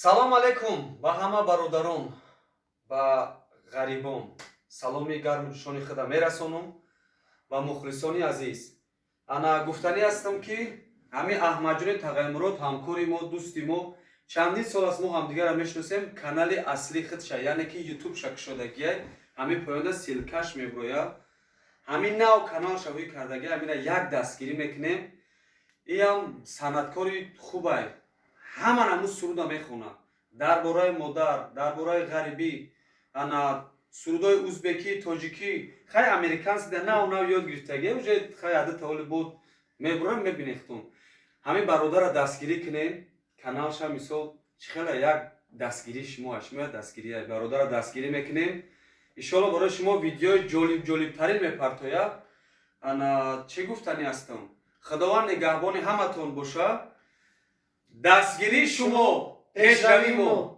салом алейкум ба ҳама бародарон ба ғарибон саломи гармушони худа мерасонам ба мухлисони азиз. Ана гуфтанӣ ҳастам ки ҳамин аҳмадҷони тағаймурот ҳамкори мо, дӯсти мо, чандин сол аст мо ҳамдигара мешиносем. Канали асли худша яъне ки ютуб шакшодагия ҳамин поёнда силкаш меброя ҳамин нав канал шавӣ кардагия ҳамина як дастгирӣ мекунем. иам санъаткори хубай ҳама намуд суруда мехонад дар бораи модар, дар бораи ғарибӣ, ана сурудои узбекӣ, тоҷикӣ, хай американси нав ёд гирифтагия уже хай ада тавали буд мебурам мебинехтун. Ҳамин бародара дастгирӣ кунем, каналша мисол чихела як дастгирӣ шумо дастгирия бародара дастгирӣ мекунем. Иншоалло барои шумо видеои ҷолибтарин мепартоя. Ана чӣ гуфтанӣ ҳастам? Худованд нигаҳбони ҳаматон боша. Дастгирии шумо пешравии мо.